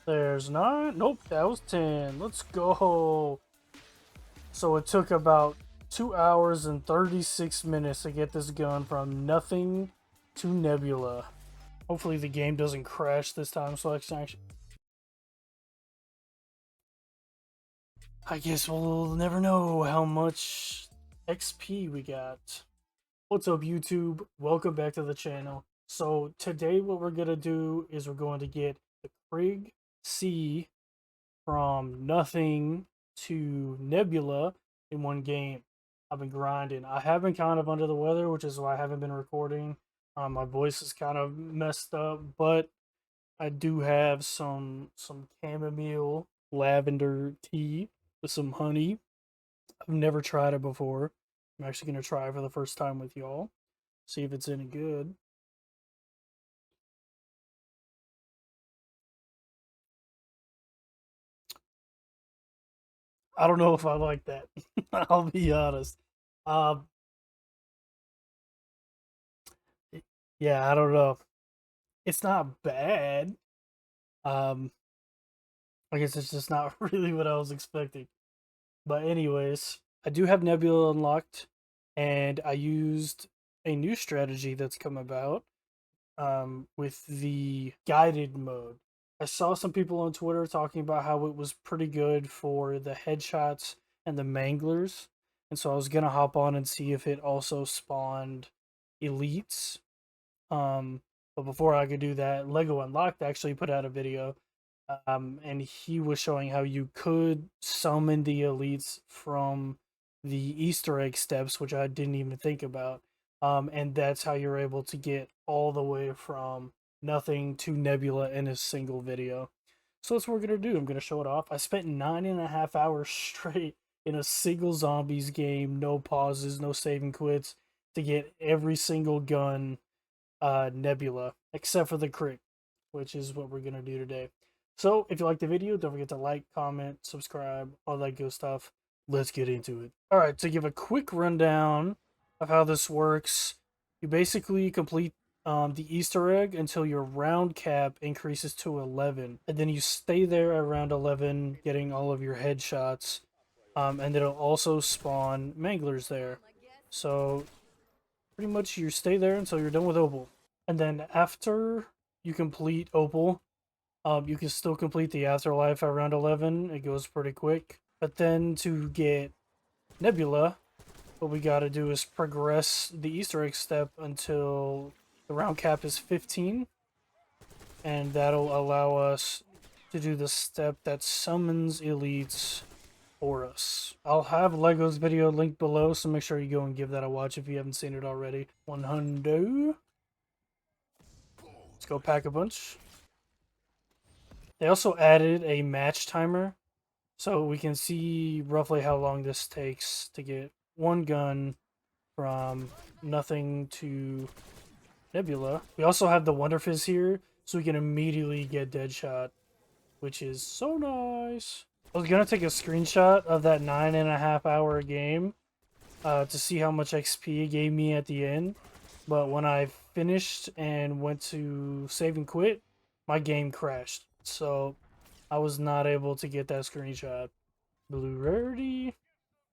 There's 9. Nope, that was 10. Let's go. So it took about 2 hours and 36 minutes to get this gun from nothing to Nebula. Hopefully the game doesn't crash this time, so I guess we'll never know how much XP we got. What's up, YouTube? Welcome back to the channel. So today what we're going to do is we're going to get the Krieg C from nothing to Nebula in one game. I've been grinding. I have been kind of under the weather, which is why I haven't been recording. My voice is kind of messed up, but I do have some chamomile lavender tea with some honey. I've never tried it before. I'm actually gonna try it for the first time with y'all. See if it's any good. I don't know if I like that. I'll be honest. Um, yeah, I don't know. It's not bad. Um, I guess it's just not really what I was expecting. But anyways, I do have Nebula unlocked, and I used a new strategy that's come about with the guided mode. I saw some people on Twitter talking about how it was pretty good for the headshots and the manglers, and so I was gonna hop on and see if it also spawned elites. Um, but before I could do that, Lego Unlocked actually put out a video, and he was showing how you could summon the elites from the Easter egg steps, which I didn't even think about. And that's how you're able to get all the way from nothing to Nebula in a single video. So that's what we're gonna do. I'm gonna show it off. I spent 9.5 hours straight in a single zombies game, no pauses, no saving quits, to get every single gun Nebula, except for the crit, which is what we're gonna do today. So if you like the video, don't forget to like, comment, subscribe, all that good stuff. Let's get into it. All right, to give a quick rundown of how this works, you basically complete the Easter egg until your round cap increases to 11, and then you stay there around 11, getting all of your headshots, and it'll also spawn manglers there. So pretty much you stay there until you're done with Opal. And then after you complete Opal, you can still complete the Afterlife at round 11. It goes pretty quick. But then to get Nebula, what we gotta do is progress the Easter egg step until the round cap is 15. And that'll allow us to do the step that summons elites for us. I'll have Lego's video linked below, so make sure you go and give that a watch if you haven't seen it already. 100. Let's go pack a bunch. They also added a match timer, so we can see roughly how long this takes to get one gun from nothing to Nebula. We also have the Wonder Fizz here, so we can immediately get Deadshot, which is so nice. I was gonna take a screenshot of that 9.5 hour game to see how much XP it gave me at the end, but when I finished and went to save and quit, my game crashed, so I was not able to get that screenshot. Blue rarity,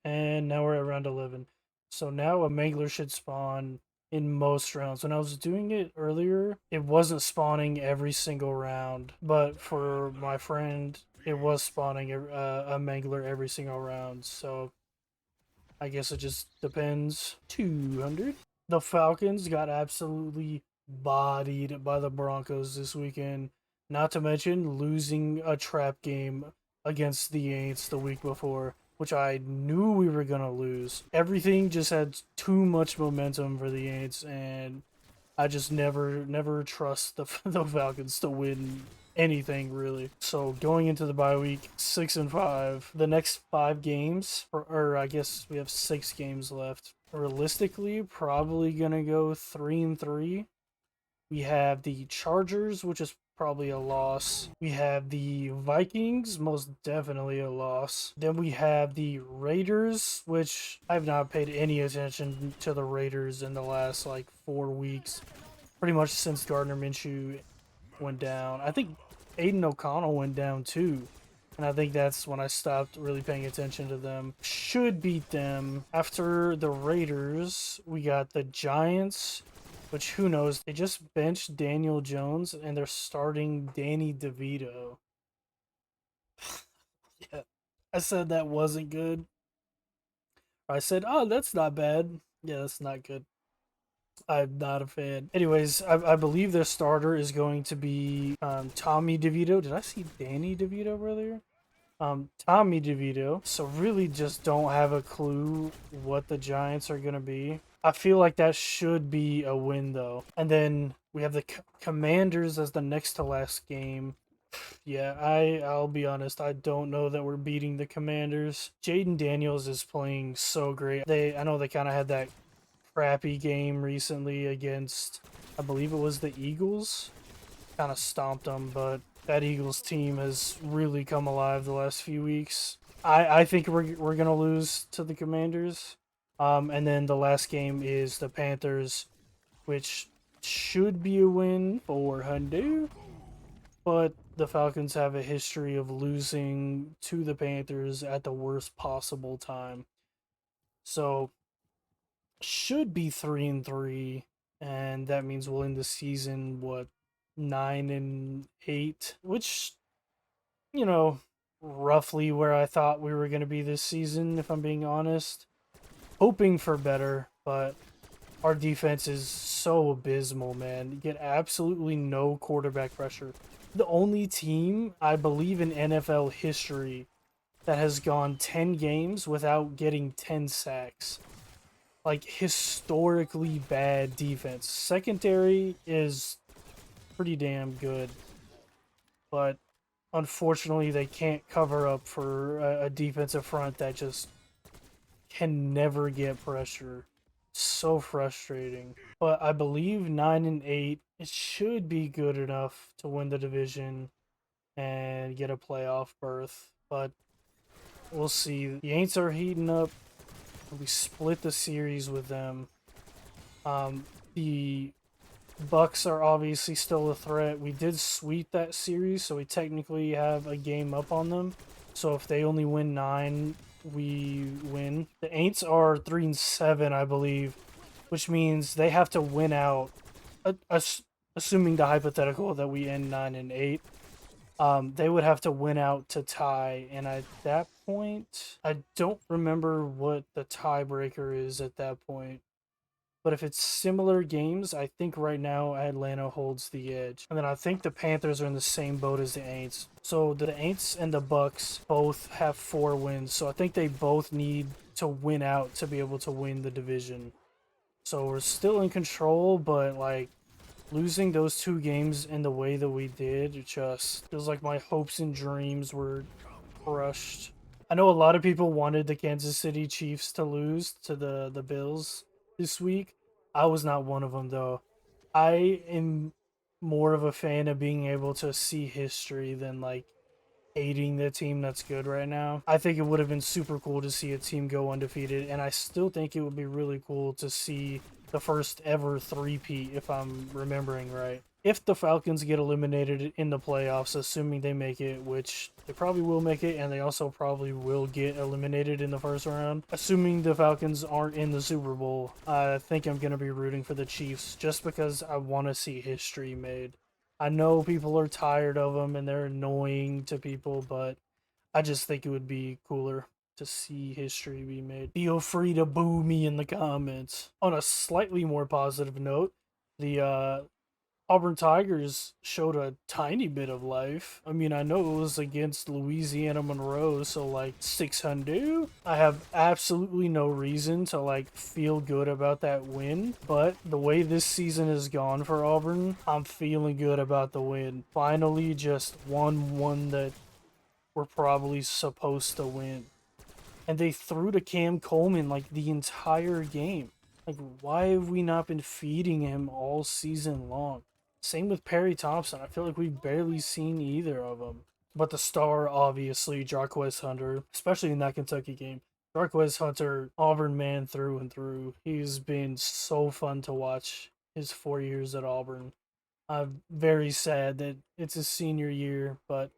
and now we're at round 11. So now a mangler should spawn in most rounds. When I was doing it earlier, it wasn't spawning every single round, but for my friend, it was spawning a mangler every single round. So I guess it just depends. 200. The Falcons got absolutely bodied by the Broncos this weekend. Not to mention losing a trap game against the Aints the week before, which I knew we were going to lose. Everything just had too much momentum for the Aints, and I just never trust the Falcons to win anything really. So going into the bye week, 6-5. The next 5 games, or I guess we have 6 games left. Realistically, probably gonna go 3-3. We have the Chargers, which is probably a loss. We have the Vikings, most definitely a loss. Then we have the Raiders, which I've not paid any attention to the Raiders in the last like 4 weeks. Pretty much since Gardner Minshew went down. I think Aiden O'Connell went down too. And I think that's when I stopped really paying attention to them. Should beat them. After the Raiders, we got the Giants, which who knows? They just benched Daniel Jones and they're starting Danny DeVito. Yeah. I said that wasn't good. I said, oh, that's not bad. Yeah, that's not good. I'm not a fan. Anyways, I believe their starter is going to be Tommy DeVito. Did I see Danny DeVito earlier? Tommy DeVito. So really just don't have a clue what the Giants are going to be. I feel like that should be a win though. And then we have the Commanders as the next to last game. Yeah, I'll be honest, I don't know that we're beating the Commanders. Jaden Daniels is playing so great. I know they kind of had that crappy game recently against, I believe it was the Eagles. Kind of stomped them, but that Eagles team has really come alive the last few weeks. I think we're gonna lose to the Commanders. And then the last game is the Panthers, which should be a win for Hyundai, but the Falcons have a history of losing to the Panthers at the worst possible time. So should be 3-3, and that means we'll end the season what 9-8, which roughly where I thought we were going to be this season, if I'm being honest. Hoping for better, but our defense is so abysmal, man. You get absolutely no quarterback pressure. The only team, I believe, in NFL history that has gone 10 games without getting 10 sacks. Like, historically bad defense. Secondary is pretty damn good, but unfortunately, they can't cover up for a defensive front that just can never get pressure. So frustrating. But I believe 9-8, it should be good enough to win the division and get a playoff berth. But we'll see. The Aints are heating up. We split the series with them. The Bucks are obviously still a threat. We did sweep that series, so we technically have a game up on them. So if they only win 9, we win. The Aints are 3-7, I believe, which means they have to win out. Assuming the hypothetical that we end 9-8, they would have to win out to tie. And at that point, I don't remember what the tiebreaker is at that point. But if it's similar games, I think right now Atlanta holds the edge. And then I think the Panthers are in the same boat as the Aints. So the Aints and the Bucks both have 4 wins. So I think they both need to win out to be able to win the division. So we're still in control, but like losing those 2 games in the way that we did, it just feels like my hopes and dreams were crushed. I know a lot of people wanted the Kansas City Chiefs to lose to the Bills this week. I was not one of them though. I am more of a fan of being able to see history than like hating the team that's good right now. I think it would have been super cool to see a team go undefeated, and I still think it would be really cool to see the first ever three-peat, if I'm remembering right. If the Falcons get eliminated in the playoffs, assuming they make it, which they probably will make it, and they also probably will get eliminated in the first round. Assuming the Falcons aren't in the Super Bowl, I think I'm going to be rooting for the Chiefs just because I want to see history made. I know people are tired of them and they're annoying to people, but I just think it would be cooler to see history be made. Feel free to boo me in the comments. On a slightly more positive note, the Auburn Tigers showed a tiny bit of life. I mean, I know it was against Louisiana Monroe, so like 600. I have absolutely no reason to like feel good about that win, but the way this season has gone for Auburn, I'm feeling good about the win. Finally, just won one that we're probably supposed to win. And they threw to Cam Coleman like the entire game. Like, why have we not been feeding him all season long? Same with Perry Thompson. I feel like we've barely seen either of them. But the star, obviously, Jarquez Hunter, especially in that Kentucky game. Jarquez Hunter, Auburn man through and through. He's been so fun to watch his 4 years at Auburn. I'm very sad that it's his senior year, but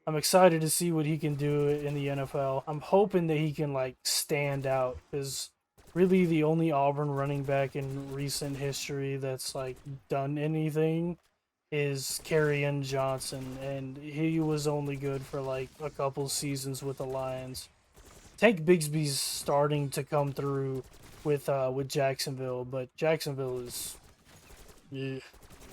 I'm excited to see what he can do in the NFL. I'm hoping that he can like stand out because really the only Auburn running back in recent history that's like done anything is Kerryon Johnson, and he was only good for like a couple seasons with the Lions. Tank Bigsby's starting to come through with Jacksonville, but Jacksonville is, yeah,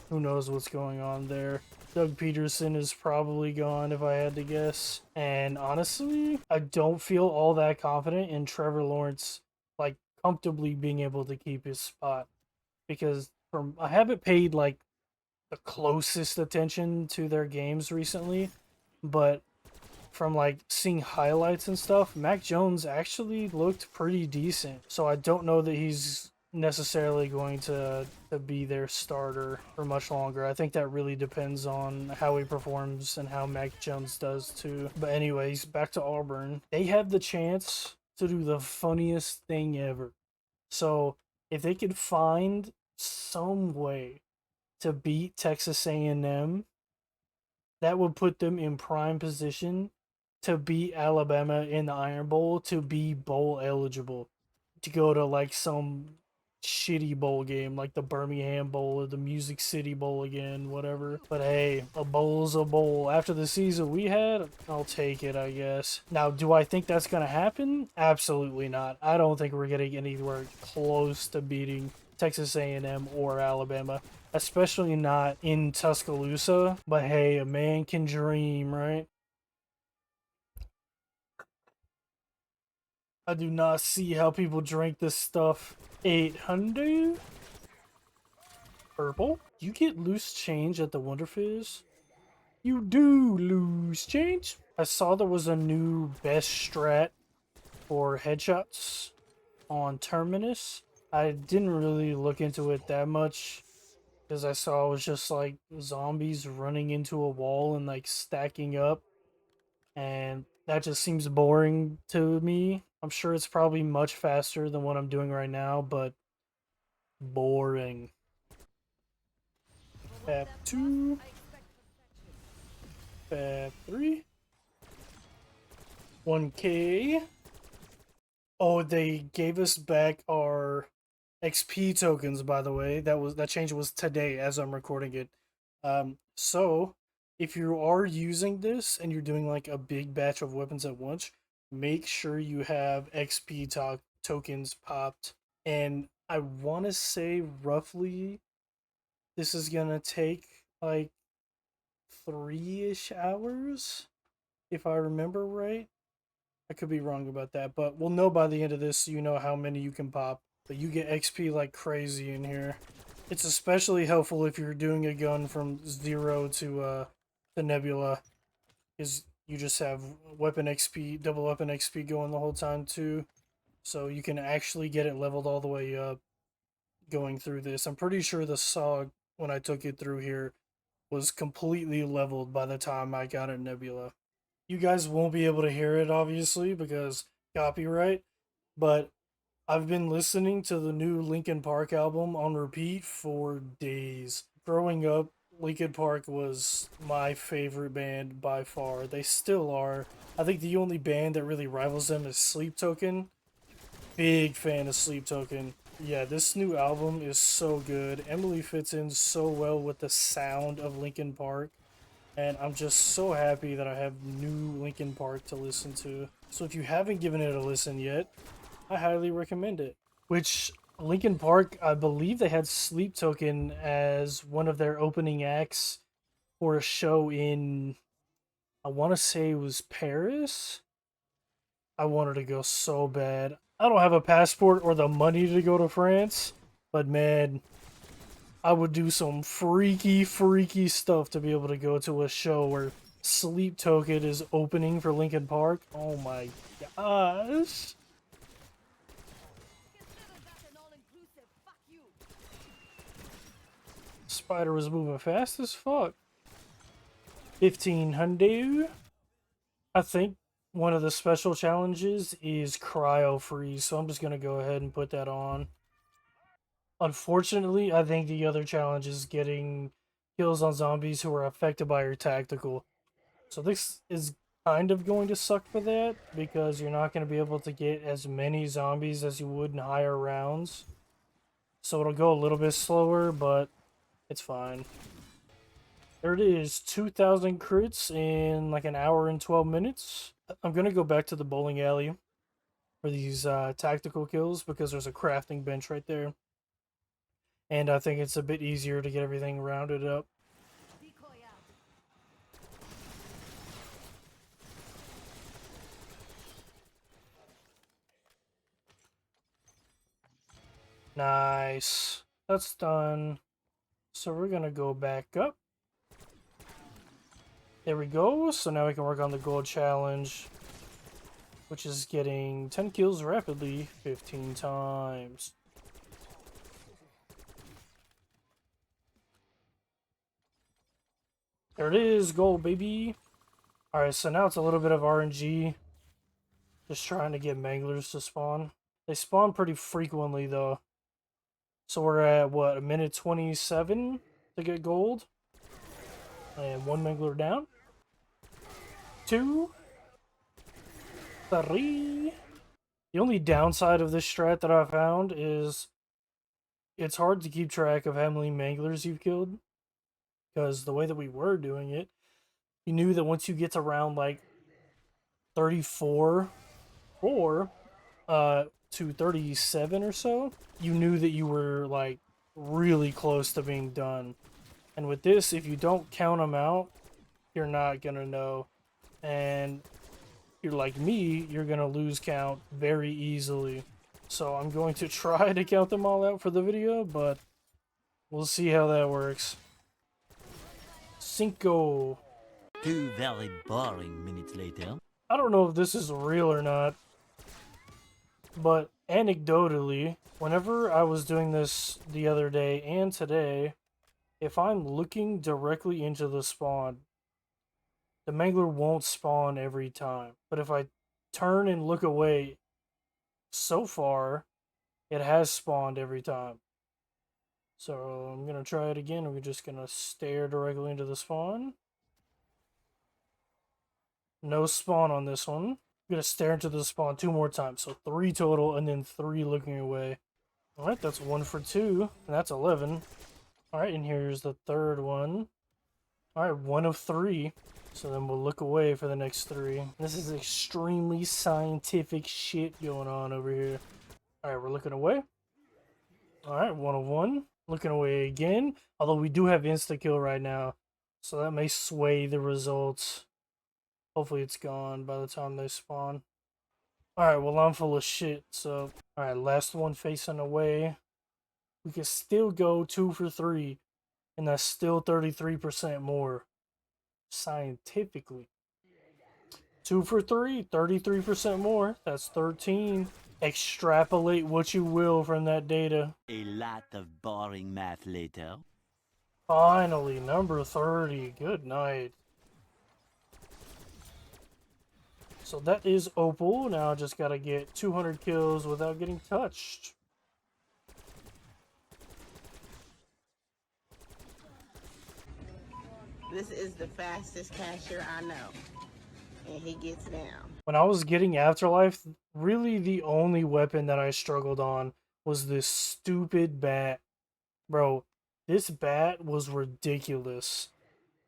who knows what's going on there. Doug Peterson is probably gone if I had to guess. And honestly, I don't feel all that confident in Trevor Lawrence like comfortably being able to keep his spot because from I haven't paid like the closest attention to their games recently, but from like seeing highlights and stuff, Mac Jones actually looked pretty decent. So I don't know that he's necessarily going to be their starter for much longer. I think that really depends on how he performs and how Mac Jones does too. But anyways, back to Auburn. They have the chance to do the funniest thing ever. So if they could find some way to beat Texas A&M, that would put them in prime position to beat Alabama in the Iron Bowl to be bowl eligible to go to like some shitty bowl game like the Birmingham Bowl or the Music City Bowl again, whatever. But hey, a bowl's a bowl. After the season we had, I'll take it, I guess. Now, do I think that's gonna happen? Absolutely not. I don't think we're getting anywhere close to beating Texas A&M or Alabama, especially not in Tuscaloosa. But hey, a man can dream, right? I do not see how people drink this stuff. 800? Purple? You get loose change at the Wonder Fizz? You do lose change? I saw there was a new best strat for headshots on Terminus. I didn't really look into it that much because I saw it was just like zombies running into a wall and like stacking up, and that just seems boring to me. I'm sure it's probably much faster than what I'm doing right now, but boring. Fab 2, Fab 3, 1K. Oh, they gave us back our XP tokens, by the way. That change was today as I'm recording it. So if you are using this and you're doing like a big batch of weapons at once, make sure you have XP tokens popped. And I want to say roughly this is gonna take like 3-ish hours, if I remember right. I could be wrong about that, but we'll know by the end of this so you know how many you can pop. But you get XP like crazy in here. It's especially helpful if you're doing a gun from 0 to Nebula, because you just have weapon XP, double weapon XP going the whole time too. So you can actually get it leveled all the way up going through this. I'm pretty sure the SOG, when I took it through here, was completely leveled by the time I got it Nebula. You guys won't be able to hear it, obviously, because copyright, but I've been listening to the new Linkin Park album on repeat for days. Growing up, Linkin Park was my favorite band by far. They still are. I think the only band that really rivals them is Sleep Token. Big fan of Sleep Token. Yeah, this new album is so good. Emily fits in so well with the sound of Linkin Park, and I'm just so happy that I have new Linkin Park to listen to. So if you haven't given it a listen yet, I highly recommend it. Which Linkin Park, I believe they had Sleep Token as one of their opening acts for a show in, I want to say it was Paris. I wanted to go so bad. I don't have a passport or the money to go to France, but man, I would do some freaky stuff to be able to go to a show where Sleep Token is opening for Linkin Park. Oh my gosh. Spider was moving fast as fuck. 1500. I think one of the special challenges is cryo freeze, so I'm just gonna go ahead and put that on. Unfortunately, I think the other challenge is getting kills on zombies who are affected by your tactical. So this is kind of going to suck for that, because you're not going to be able to get as many zombies as you would in higher rounds. So it'll go a little bit slower, but it's fine. There it is, 2,000 crits in like an hour and 12 minutes. I'm going to go back to the bowling alley for these tactical kills, because there's a crafting bench right there. And I think it's a bit easier to get everything rounded up. Nice. That's done. So we're going to go back up. There we go. So now we can work on the gold challenge, which is getting 10 kills rapidly 15 times. There it is, gold, baby. Alright, so now it's a little bit of RNG. Just trying to get manglers to spawn. They spawn pretty frequently, though. So we're at, what, a minute 27 to get gold? And one mangler down. 2. 3. The only downside of this strat that I found is it's hard to keep track of how many manglers you've killed. Because the way that we were doing it, you knew that once you get to around like 34 to 37 or so, you knew that you were like really close to being done. And with this, if you don't count them out, you're not gonna know. And you're like me, you're gonna lose count very easily. So I'm going to try to count them all out for the video, but we'll see how that works. Cinco. 2 very boring minutes later. I don't know if this is real or not, but anecdotally, whenever I was doing this the other day and today, if I'm looking directly into the spawn, the mangler won't spawn every time. But if I turn and look away, so far, it has spawned every time. So I'm going to try it again. We're just going to stare directly into the spawn. No spawn on this one. I'm going to stare into the spawn 2 more times. So 3 total, and then 3 looking away. Alright, that's 1 for 2. And that's 11. Alright, and here's the third one. Alright, 1 of 3. So then we'll look away for the next 3. This is extremely scientific shit going on over here. Alright, we're looking away. Alright, 1 of 1. Looking away again. Although we do have insta-kill right now, so that may sway the results. Hopefully it's gone by the time they spawn. Alright, well I'm full of shit, so... Alright, last one facing away. We can still go 2 for 3. And that's still 33% more. Scientifically. 2 for 3, 33% more. That's 13. Extrapolate what you will from that data. A lot of boring math later. Finally, number 30. Good night. So that is Opal. Now I just gotta get 200 kills without getting touched. This is the fastest cashier I know. And he gets down. When I was getting Afterlife, really the only weapon that I struggled on was this stupid bat. Bro, this bat was ridiculous.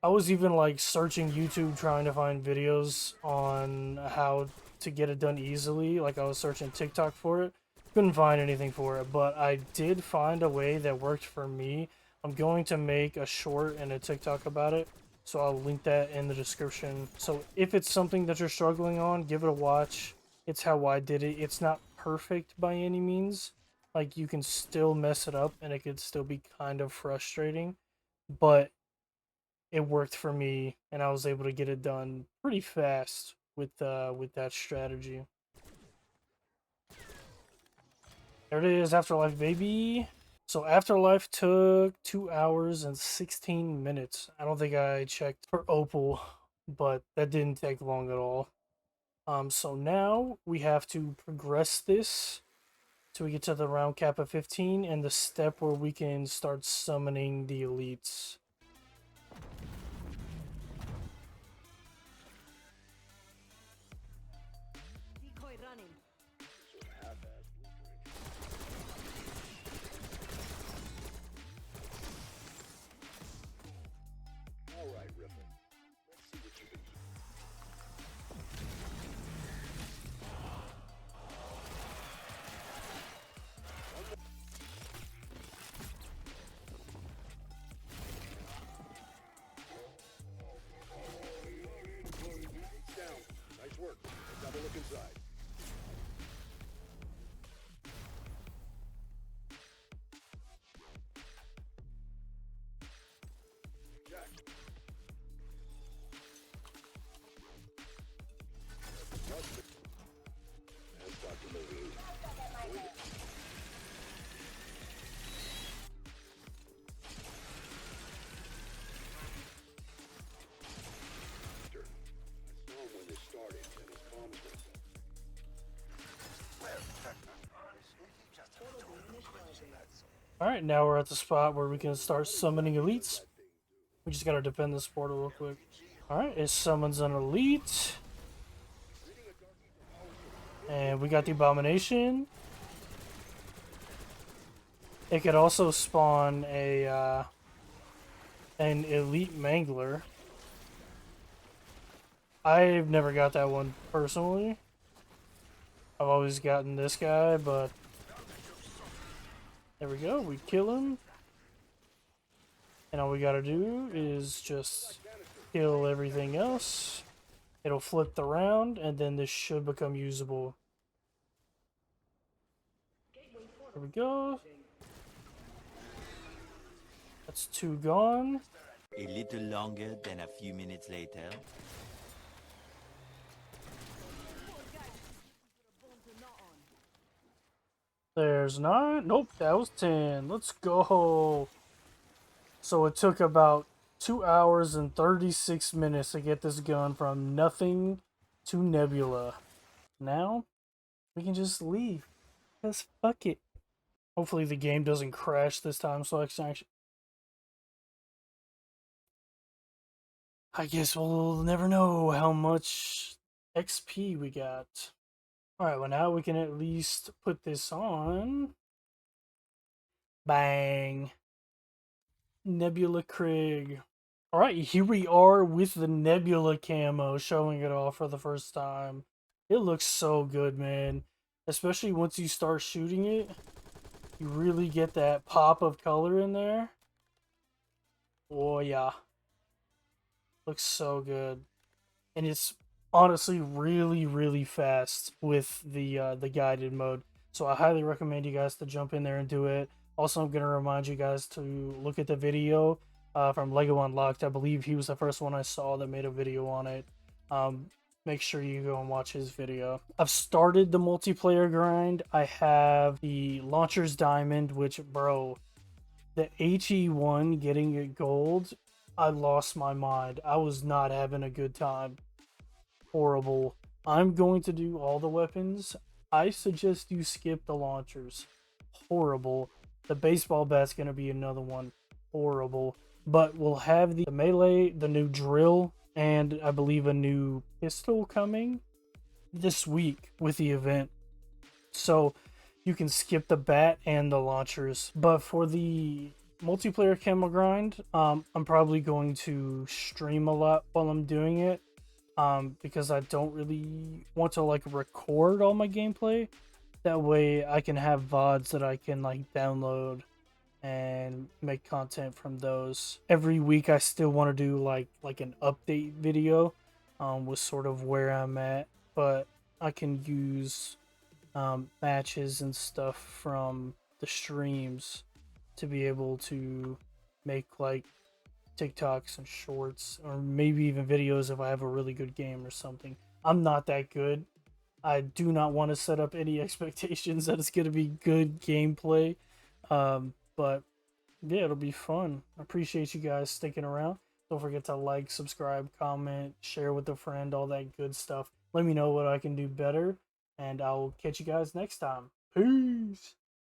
I was even like searching YouTube trying to find videos on how to get it done easily. Like I was searching TikTok for it. Couldn't find anything for it, but I did find a way that worked for me. I'm going to make a short and a TikTok about it, so I'll link that in the description. So if it's something that you're struggling on, give it a watch. It's how I did it. It's not perfect by any means. Like, you can still mess it up and it could still be kind of frustrating, but it worked for me and I was able to get it done pretty fast with that strategy. There it is, Afterlife, baby. So Afterlife took 2 hours and 16 minutes. I don't think I checked for Opal, but that didn't take long at all. So now we have to progress this till we get to the round cap of 15 and the step where we can start summoning the elites. All right, Ripper. Let's see what you can do. Down. Nice work. Let's have a look inside. Jack. That's Dr. Levine. I saw him when this started, and his comms went down. Alright, now we're at the spot where we can start summoning elites. We just gotta defend this portal real quick. Alright, it summons an elite. And we got the abomination. It could also spawn a an elite mangler. I've never got that one personally. I've always gotten this guy, but there we go, we kill him. And all we gotta do is just kill everything else. It'll flip the round, and then this should become usable. There we go. That's 2 gone. A little longer than a few minutes later. There's 9. Nope, that was 10. Let's go. So it took about 2 hours and 36 minutes to get this gun from nothing to Nebula. Now, we can just leave. Because fuck it. Hopefully the game doesn't crash this time, so I guess we'll never know how much XP we got. Alright, well now we can at least put this on. Bang. Nebula Crig. Alright, here we are with the Nebula Camo, showing it off for the first time. It looks so good, man. Especially once you start shooting it. You really get that pop of color in there. Oh yeah. Looks so good. And it's honestly really fast with the guided mode. So I highly recommend you guys to jump in there and do it. Also, I'm going to remind you guys to look at the video from Lego Unlocked. I believe he was the first one I saw that made a video on it. Make sure you go and watch his video. I've started the multiplayer grind. I have the Launcher's Diamond, which, bro, the HE1 getting it gold, I lost my mind. I was not having a good time. Horrible. I'm going to do all the weapons. I suggest you skip the launchers. Horrible. The baseball bat's going to be another one. Horrible. But we'll have the melee, the new drill, and I believe a new pistol coming this week with the event. So you can skip the bat and the launchers. But for the multiplayer camo grind, I'm probably going to stream a lot while I'm doing it. Because I don't really want to like record all my gameplay. That way I can have VODs that I can like download and make content from those. Every week I still want to do like an update video with sort of where I'm at, but I can use matches and stuff from the streams to be able to make like TikToks and shorts, or maybe even videos if I have a really good game or something. I'm not that good. I do not want to set up any expectations that it's going to be good gameplay. But yeah, it'll be fun. I appreciate you guys sticking around. Don't forget to like, subscribe, comment, share with a friend, all that good stuff. Let me know what I can do better, and I'll catch you guys next time. Peace!